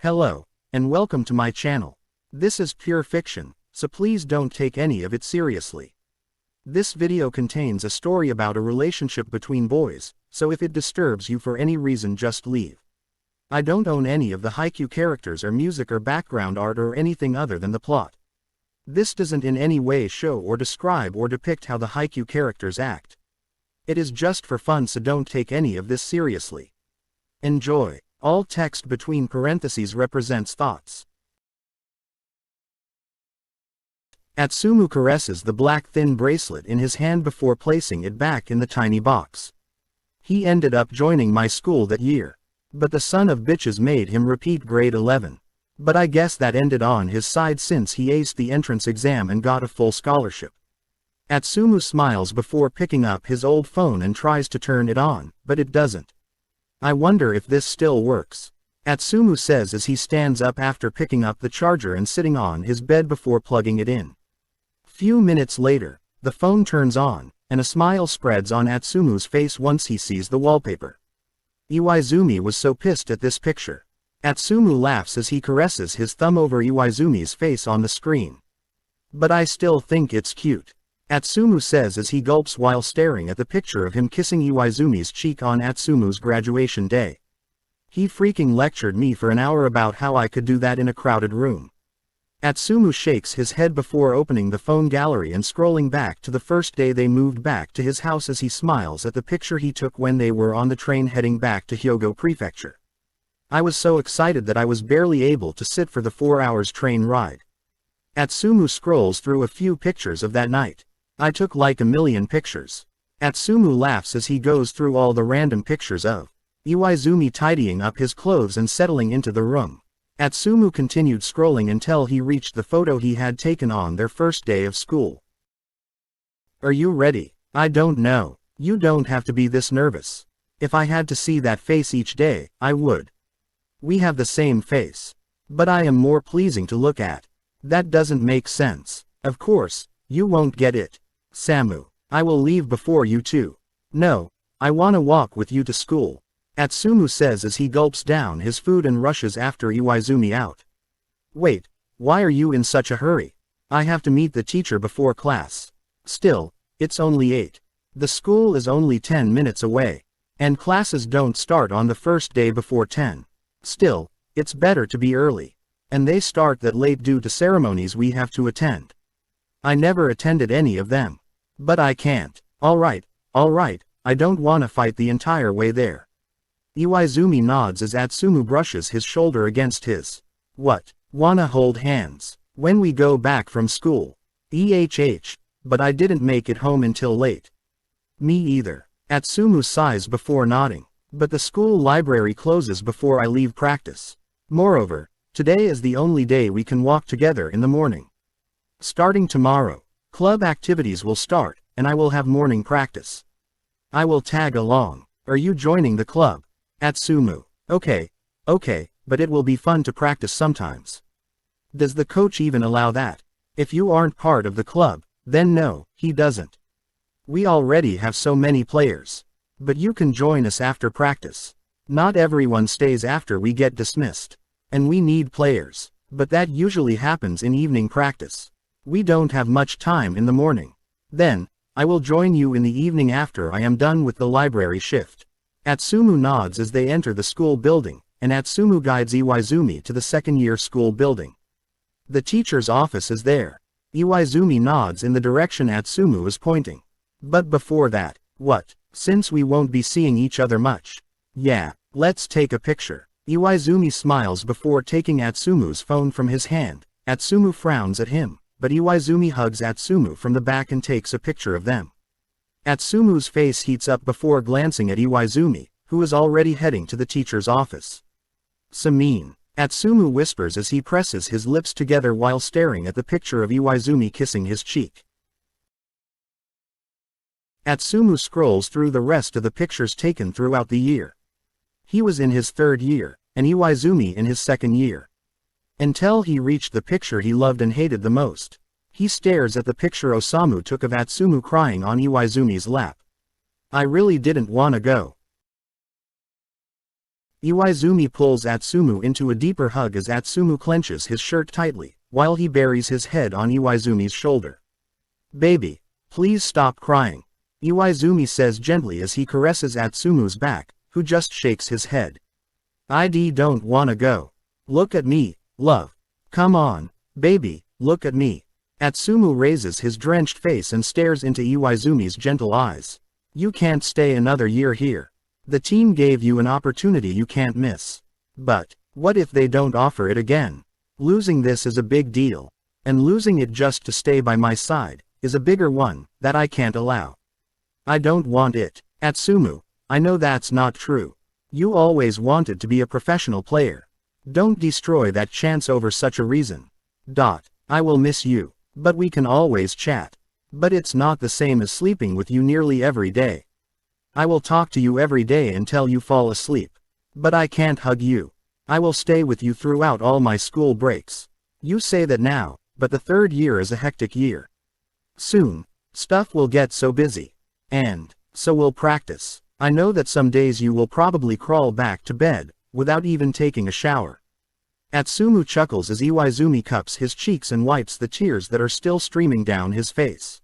Hello, and welcome to my channel. This is pure fiction, so please don't take any of it seriously. This video contains a story about a relationship between boys, so if it disturbs you for any reason just leave. I don't own any of the Haikyuu characters or music or background art or anything other than the plot. This doesn't in any way show or describe or depict how the Haikyuu characters act. It is just for fun, so don't take any of this seriously. Enjoy. All text between parentheses represents thoughts. Atsumu caresses the black thin bracelet in his hand before placing it back in the tiny box. He ended up joining my school that year. But the son of bitches made him repeat grade 11. But I guess that ended on his side since he aced the entrance exam and got a full scholarship. Atsumu smiles before picking up his old phone and tries to turn it on, but it doesn't. I wonder if this still works. Atsumu says as he stands up after picking up the charger and sitting on his bed before plugging it in. Few minutes later, the phone turns on, and a smile spreads on Atsumu's face once he sees the wallpaper. Iwaizumi was so pissed at this picture. Atsumu laughs as he caresses his thumb over Iwaizumi's face on the screen. But I still think it's cute. Atsumu says as he gulps while staring at the picture of him kissing Iwaizumi's cheek on Atsumu's graduation day. He freaking lectured me for an hour about how I could do that in a crowded room. Atsumu shakes his head before opening the phone gallery and scrolling back to the first day they moved back to his house as he smiles at the picture he took when they were on the train heading back to Hyogo Prefecture. I was so excited that I was barely able to sit for the 4 hours train ride. Atsumu scrolls through a few pictures of that night. I took like a million pictures. Atsumu laughs as he goes through all the random pictures of Iwaizumi tidying up his clothes and settling into the room. Atsumu continued scrolling until he reached the photo he had taken on their first day of school. Are you ready? I don't know. You don't have to be this nervous. If I had to see that face each day, I would. We have the same face. But I am more pleasing to look at. That doesn't make sense. Of course, you won't get it. Samu, I will leave before you too. No, I wanna walk with you to school. Atsumu says as he gulps down his food and rushes after Iwaizumi out. Wait, why are you in such a hurry? I have to meet the teacher before class. Still, it's only 8. The school is only 10 minutes away. And classes don't start on the first day before 10. Still, it's better to be early. And they start that late due to ceremonies we have to attend. I never attended any of them. But I can't. Alright, I don't wanna fight the entire way there. Iwaizumi nods as Atsumu brushes his shoulder against his. What? Wanna hold hands? When we go back from school? But I didn't make it home until late. Me either. Atsumu sighs before nodding. But the school library closes before I leave practice. Moreover, today is the only day we can walk together in the morning. Starting tomorrow, club activities will start, and I will have morning practice. I will tag along. Are you joining the club? Atsumu. Okay, but it will be fun to practice sometimes. Does the coach even allow that? If you aren't part of the club, then no, he doesn't. We already have so many players. But you can join us after practice. Not everyone stays after we get dismissed. And we need players. But that usually happens in evening practice. We don't have much time in the morning. Then, I will join you in the evening after I am done with the library shift. Atsumu nods as they enter the school building, and Atsumu guides Iwaizumi to the second-year school building. The teacher's office is there. Iwaizumi nods in the direction Atsumu is pointing. But before that, what? Since we won't be seeing each other much. Yeah, let's take a picture. Iwaizumi smiles before taking Atsumu's phone from his hand. Atsumu frowns at him, but Iwaizumi hugs Atsumu from the back and takes a picture of them. Atsumu's face heats up before glancing at Iwaizumi, who is already heading to the teacher's office. So mean, Atsumu whispers as he presses his lips together while staring at the picture of Iwaizumi kissing his cheek. Atsumu scrolls through the rest of the pictures taken throughout the year. He was in his 3rd year, and Iwaizumi in his 2nd year. Until he reached the picture he loved and hated the most. He stares at the picture Osamu took of Atsumu crying on Iwaizumi's lap. I really didn't wanna go. Iwaizumi pulls Atsumu into a deeper hug as Atsumu clenches his shirt tightly, while he buries his head on Iwaizumi's shoulder. Baby, please stop crying, Iwaizumi says gently as he caresses Atsumu's back, who just shakes his head. I don't wanna go. Look at me, love. Come on, baby, look at me. Atsumu raises his drenched face and stares into Iwaizumi's gentle eyes. You can't stay another year here. The team gave you an opportunity you can't miss. But, what if they don't offer it again? Losing this is a big deal. And losing it just to stay by my side, is a bigger one, that I can't allow. I don't want it. Atsumu, I know that's not true. You always wanted to be a professional player. Don't destroy that chance over such a reason. I will miss you. But we can always chat. But it's not the same as sleeping with you nearly every day. I will talk to you every day until you fall asleep. But I can't hug you. I will stay with you throughout all my school breaks. You say that now, but the third year is a hectic year. Soon, stuff will get so busy. And, so will practice. I know that some days you will probably crawl back to bed, without even taking a shower. Atsumu chuckles as Iwaizumi cups his cheeks and wipes the tears that are still streaming down his face.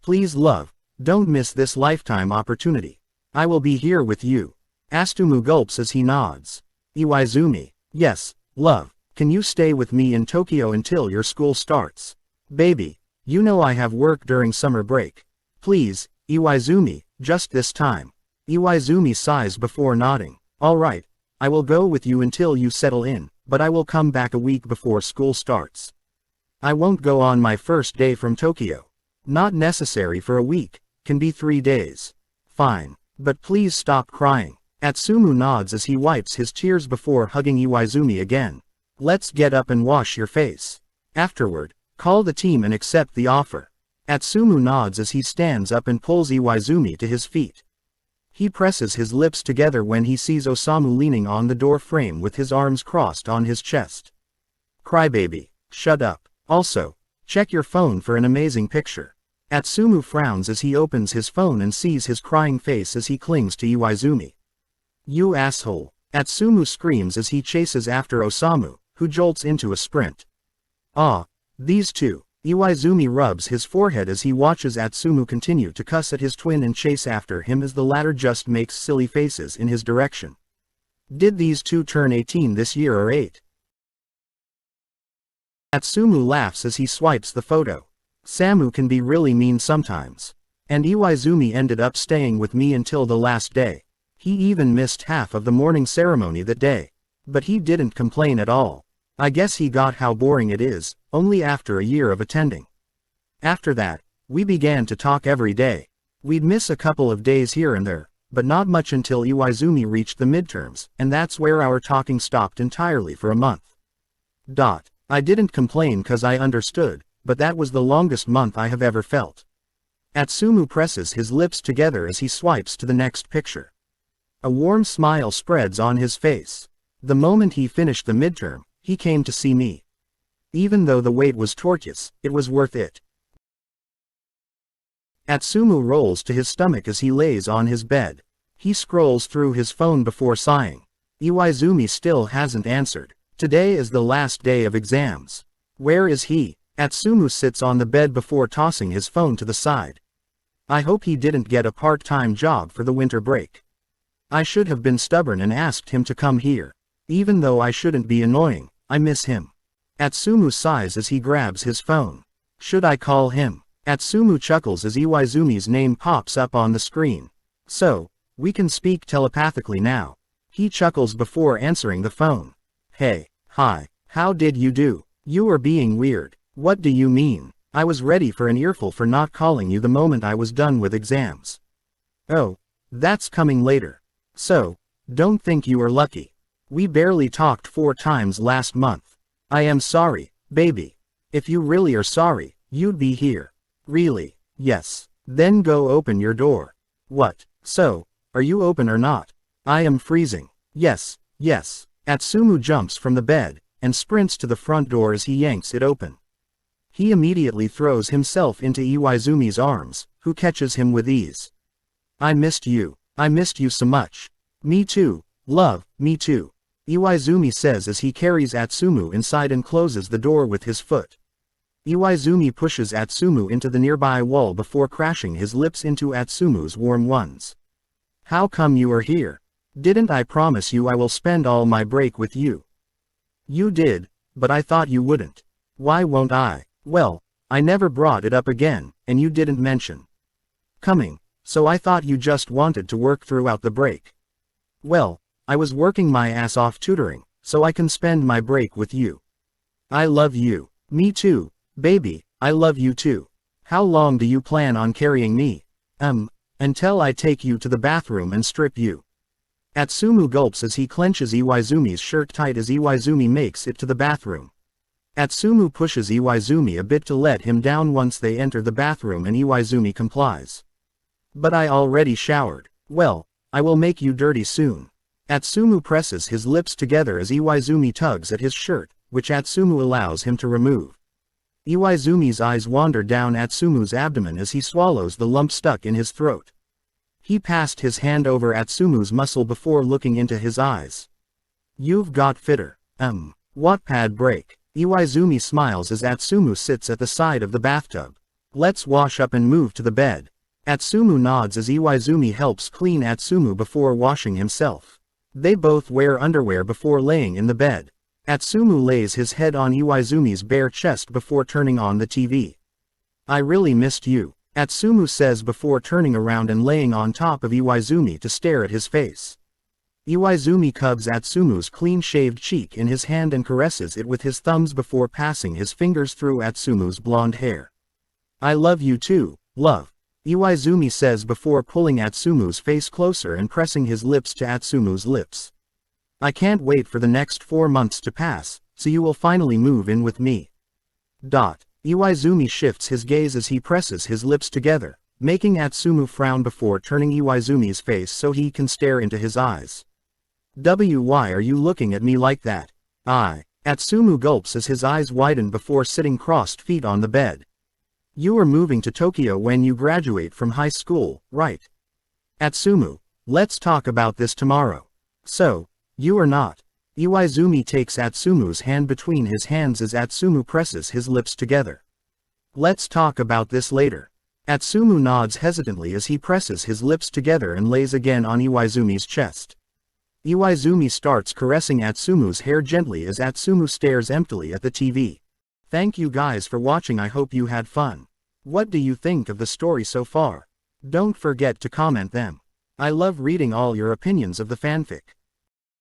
Please love, don't miss this lifetime opportunity. I will be here with you. Atsumu gulps as he nods. Iwaizumi, yes, love, can you stay with me in Tokyo until your school starts? Baby, you know I have work during summer break. Please, Iwaizumi, just this time. Iwaizumi sighs before nodding. All right, I will go with you until you settle in, but I will come back a week before school starts. I won't go on my first day from Tokyo. Not necessary for a week, can be 3 days. Fine, but please stop crying. Atsumu nods as he wipes his tears before hugging Iwaizumi again. Let's get up and wash your face. Afterward, call the team and accept the offer. Atsumu nods as he stands up and pulls Iwaizumi to his feet. He presses his lips together when he sees Osamu leaning on the door frame with his arms crossed on his chest. Crybaby, shut up. Also, check your phone for an amazing picture. Atsumu frowns as he opens his phone and sees his crying face as he clings to Iwaizumi. You asshole, Atsumu screams as he chases after Osamu, who jolts into a sprint. Ah, these two. Iwaizumi rubs his forehead as he watches Atsumu continue to cuss at his twin and chase after him as the latter just makes silly faces in his direction. Did these two turn 18 this year or 8? Atsumu laughs as he swipes the photo. Samu can be really mean sometimes. And Iwaizumi ended up staying with me until the last day. He even missed half of the morning ceremony that day. But he didn't complain at all. I guess he got how boring it is, only after a year of attending. After that, we began to talk every day. We'd miss a couple of days here and there, but not much until Iwaizumi reached the midterms, and that's where our talking stopped entirely for a month. I didn't complain cause I understood, but that was the longest month I have ever felt. Atsumu presses his lips together as he swipes to the next picture. A warm smile spreads on his face. The moment he finished the midterm, he came to see me. Even though the wait was torturous, it was worth it. Atsumu rolls to his stomach as he lays on his bed. He scrolls through his phone before sighing. Iwaizumi still hasn't answered. Today is the last day of exams. Where is he? Atsumu sits on the bed before tossing his phone to the side. I hope he didn't get a part-time job for the winter break. I should have been stubborn and asked him to come here. Even though I shouldn't be annoying, I miss him. Atsumu sighs as he grabs his phone. Should I call him? Atsumu chuckles as Iwaizumi's name pops up on the screen. So, we can speak telepathically now. He chuckles before answering the phone. Hey, hi, how did you do? You are being weird. What do you mean? I was ready for an earful for not calling you the moment I was done with exams. Oh, that's coming later. So, don't think you are lucky. We barely talked 4 times last month. I am sorry, baby. If you really are sorry, you'd be here. Really? Yes. Then go open your door. What? So, are you open or not? I am freezing. Yes, yes. Atsumu jumps from the bed, and sprints to the front door as he yanks it open. He immediately throws himself into Iwaizumi's arms, who catches him with ease. I missed you so much. Me too, Love, me too. Iwaizumi says as he carries Atsumu inside and closes the door with his foot. Iwaizumi pushes Atsumu into the nearby wall before crashing his lips into Atsumu's warm ones. How come you are here? Didn't I promise you I will spend all my break with you? You did, but I thought you wouldn't. Why won't I? Well, I never brought it up again, and you didn't mention coming, so I thought you just wanted to work throughout the break. Well, I was working my ass off tutoring, so I can spend my break with you. I love you. Me too, baby, I love you too. How long do you plan on carrying me? Until I take you to the bathroom and strip you. Atsumu gulps as he clenches Iwaizumi's shirt tight as Iwaizumi makes it to the bathroom. Atsumu pushes Iwaizumi a bit to let him down once they enter the bathroom and Iwaizumi complies. But I already showered. Well, I will make you dirty soon. Atsumu presses his lips together as Iwaizumi tugs at his shirt, which Atsumu allows him to remove. Iwaizumi's eyes wander down Atsumu's abdomen as he swallows the lump stuck in his throat. He passed his hand over Atsumu's muscle before looking into his eyes. You've got fitter. Wattpad break. Iwaizumi smiles as Atsumu sits at the side of the bathtub. Let's wash up and move to the bed. Atsumu nods as Iwaizumi helps clean Atsumu before washing himself. They both wear underwear before laying in the bed. Atsumu lays his head on Iwaizumi's bare chest before turning on the TV. I really missed you, Atsumu says before turning around and laying on top of Iwaizumi to stare at his face. Iwaizumi cubs Atsumu's clean-shaved cheek in his hand and caresses it with his thumbs before passing his fingers through Atsumu's blonde hair. I love you too, love, Iwaizumi says before pulling Atsumu's face closer and pressing his lips to Atsumu's lips. I can't wait for the next 4 months to pass, so you will finally move in with me. Iwaizumi shifts his gaze as he presses his lips together, making Atsumu frown before turning Iwaizumi's face so he can stare into his eyes. Why are you looking at me like that? Atsumu gulps as his eyes widen before sitting crossed feet on the bed. You are moving to Tokyo when you graduate from high school, right? Atsumu, let's talk about this tomorrow. So, you are not. Iwaizumi takes Atsumu's hand between his hands as Atsumu presses his lips together. Let's talk about this later. Atsumu nods hesitantly as he presses his lips together and lays again on Iwaizumi's chest. Iwaizumi starts caressing Atsumu's hair gently as Atsumu stares emptily at the TV. Thank you guys for watching. I hope you had fun. What do you think of the story so far? Don't forget to comment them. I love reading all your opinions of the fanfic.